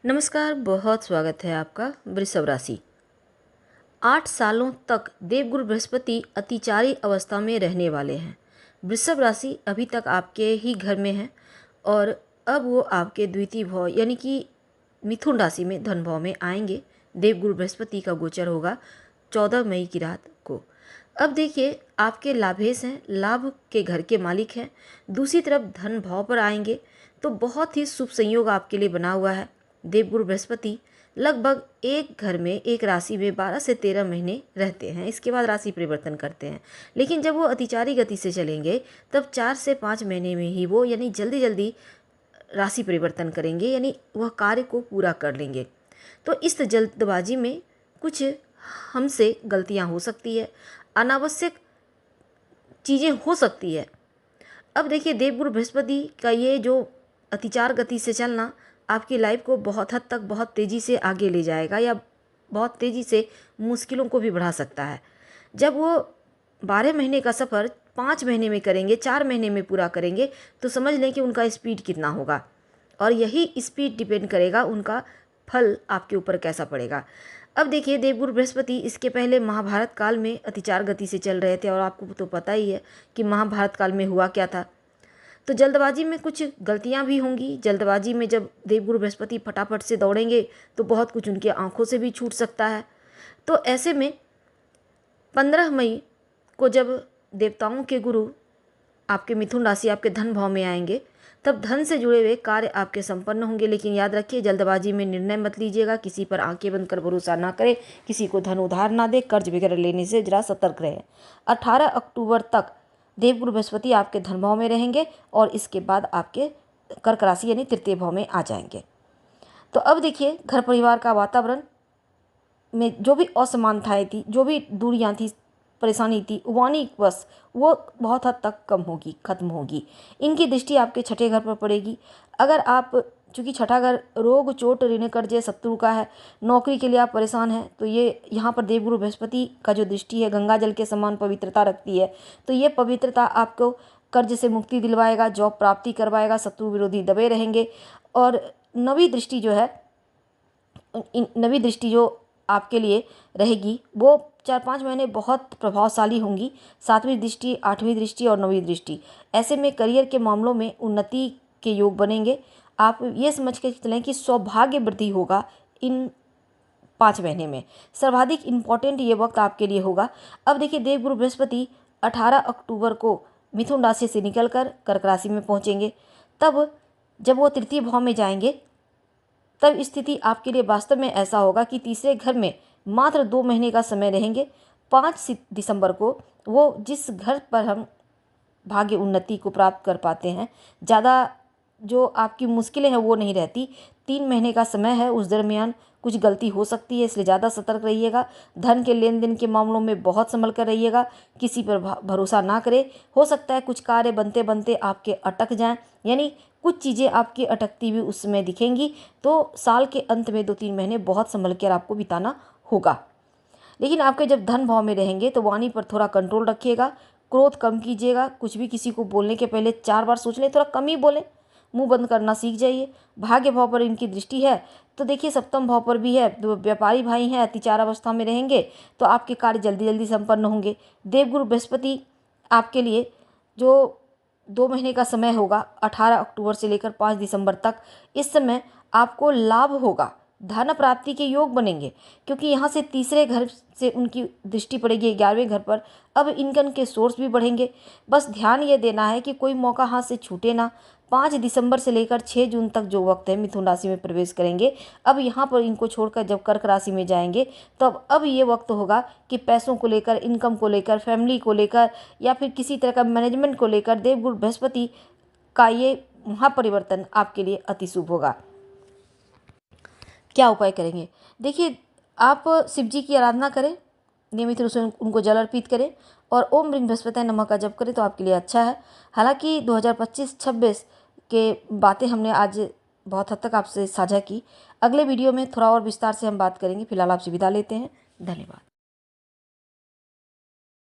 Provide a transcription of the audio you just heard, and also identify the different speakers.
Speaker 1: नमस्कार, बहुत स्वागत है आपका। वृषभ राशि, 8 सालों तक देवगुरु बृहस्पति अतिचारी अवस्था में रहने वाले हैं। वृषभ राशि अभी तक आपके ही घर में है और अब वो आपके द्वितीय भाव यानी कि मिथुन राशि में धन भाव में आएंगे। देवगुरु बृहस्पति का गोचर होगा 14 मई की रात को। अब देखिए, आपके लाभेश हैं, लाभ के घर के मालिक हैं। दूसरी तरफ धन भाव पर आएंगे तो बहुत ही शुभ संयोग आपके लिए बना हुआ है। देवगुरु बृहस्पति लगभग एक घर में एक राशि में 12 से 13 महीने रहते हैं, इसके बाद राशि परिवर्तन करते हैं। लेकिन जब वो अतिचारी गति से चलेंगे तब 4 से 5 महीने में ही वो यानी जल्दी जल्दी राशि परिवर्तन करेंगे, यानी वह कार्य को पूरा कर लेंगे। तो इस जल्दबाजी में कुछ हमसे गलतियां हो सकती है, अनावश्यक चीज़ें हो सकती है। अब देखिए, देवगुरु बृहस्पति का ये जो अतिचार गति से चलना आपकी लाइफ को बहुत हद तक बहुत तेज़ी से आगे ले जाएगा या बहुत तेज़ी से मुश्किलों को भी बढ़ा सकता है। जब वो 12 महीने का सफ़र 5 महीने में करेंगे, 4 महीने में पूरा करेंगे, तो समझ लें कि उनका स्पीड कितना होगा और यही स्पीड डिपेंड करेगा उनका फल आपके ऊपर कैसा पड़ेगा। अब देखिए, देवगुरु बृहस्पति इसके पहले महाभारत काल में अतिचार गति से चल रहे थे और आपको तो पता ही है कि महाभारत काल में हुआ क्या था। तो जल्दबाजी में कुछ गलतियां भी होंगी। जल्दबाजी में जब देवगुरु बृहस्पति फटाफट से दौड़ेंगे तो बहुत कुछ उनकी आंखों से भी छूट सकता है। तो ऐसे में 15 मई को जब देवताओं के गुरु आपके मिथुन राशि आपके धन भाव में आएंगे तब धन से जुड़े हुए कार्य आपके संपन्न होंगे। लेकिन याद रखिए, जल्दबाजी में निर्णय मत लीजिएगा, किसी पर आंखें बंद कर भरोसा ना करें, किसी को धन उधार ना दे, कर्ज वगैरह लेने से जरा सतर्क रहें। 18 अक्टूबर तक देवगुरु बृहस्पति आपके धन भाव में रहेंगे और इसके बाद आपके कर्क राशि यानी तृतीय भाव में आ जाएंगे। तो अब देखिए, घर परिवार का वातावरण में जो भी असमानताएं थी, जो भी दूरियां थी, परेशानी थी, वाणी बस वो बहुत हद तक कम होगी, खत्म होगी। इनकी दृष्टि आपके छठे घर पर पड़ेगी। अगर आप, चूँकि छठा घर रोग चोट ऋण कर्ज शत्रु का है, नौकरी के लिए आप परेशान हैं, तो ये यहाँ पर देवगुरु बृहस्पति का जो दृष्टि है गंगा जल के समान पवित्रता रखती है। तो ये पवित्रता आपको कर्ज से मुक्ति दिलवाएगा, जॉब प्राप्ति करवाएगा, शत्रु विरोधी दबे रहेंगे। और नवी दृष्टि जो है, नवी दृष्टि जो आपके लिए रहेगी वो 4-5 महीने बहुत प्रभावशाली होंगी। 7वीं दृष्टि, 8वीं दृष्टि और 9वीं दृष्टि। ऐसे में करियर के मामलों में उन्नति के योग बनेंगे। आप ये समझ के चलें कि सौभाग्य वृद्धि होगा इन 5 महीने में। सर्वाधिक इम्पॉर्टेंट ये वक्त आपके लिए होगा। अब देखिए, देवगुरु बृहस्पति 18 अक्टूबर को मिथुन राशि से निकलकर कर्क राशि में पहुंचेंगे। तब जब वो तृतीय भाव में जाएंगे तब स्थिति आपके लिए वास्तव में ऐसा होगा कि तीसरे घर में मात्र 2 महीने का समय रहेंगे। 5 दिसंबर को वो जिस घर पर हम भाग्य उन्नति को प्राप्त कर पाते हैं, ज़्यादा जो आपकी मुश्किलें हैं वो नहीं रहती। 3 महीने का समय है, उस दरमियान कुछ गलती हो सकती है, इसलिए ज़्यादा सतर्क रहिएगा। धन के लेन देन के मामलों में बहुत संभल कर रहिएगा, किसी पर भरोसा ना करें। हो सकता है कुछ कार्य बनते बनते आपके अटक जाएं, यानी कुछ चीज़ें आपकी अटकती हुई उस समय दिखेंगी। तो साल के अंत में 2-3 महीने बहुत संभल कर आपको बिताना होगा। लेकिन आपके जब धन भाव में रहेंगे तो वाणी पर थोड़ा कंट्रोल रखिएगा, क्रोध कम कीजिएगा। कुछ भी किसी को बोलने के पहले 4 बार सोच लें, थोड़ा कम ही बोलें, मुंह बंद करना सीख जाइए। भाग्य भाव पर इनकी दृष्टि है तो देखिए, सप्तम भाव पर भी है। तो व्यापारी भाई हैं, अतिचार अवस्था में रहेंगे तो आपके कार्य जल्दी जल्दी संपन्न होंगे। देवगुरु बृहस्पति आपके लिए जो 2 महीने का समय होगा, 18 अक्टूबर से लेकर 5 दिसंबर तक, इस समय आपको लाभ होगा, धन प्राप्ति के योग बनेंगे, क्योंकि यहाँ से तीसरे घर से उनकी दृष्टि पड़ेगी 11वें घर पर। अब इनकम के सोर्स भी बढ़ेंगे। बस ध्यान ये देना है कि कोई मौका हाथ से छूटे ना। 5 दिसंबर से लेकर 6 जून तक जो वक्त है मिथुन राशि में प्रवेश करेंगे। अब यहाँ पर इनको छोड़कर जब कर्क राशि में जाएंगे तब अब ये वक्त होगा कि पैसों को लेकर, इनकम को लेकर, फैमिली को लेकर या फिर किसी तरह का मैनेजमेंट को लेकर देवगुरु बृहस्पति का ये महापरिवर्तन आपके लिए अति शुभ होगा। क्या उपाय करेंगे? देखिए, आप शिव जी की आराधना करें, नियमित रूप से उनको जल अर्पित करें और ओम ह्रीं बृहस्पति नमः का जप करें तो आपके लिए अच्छा है। हालांकि 2025-26 के बातें हमने आज बहुत हद तक आपसे साझा की। अगले वीडियो में थोड़ा और विस्तार से हम बात करेंगे। फिलहाल आपसे विदा लेते हैं। धन्यवाद।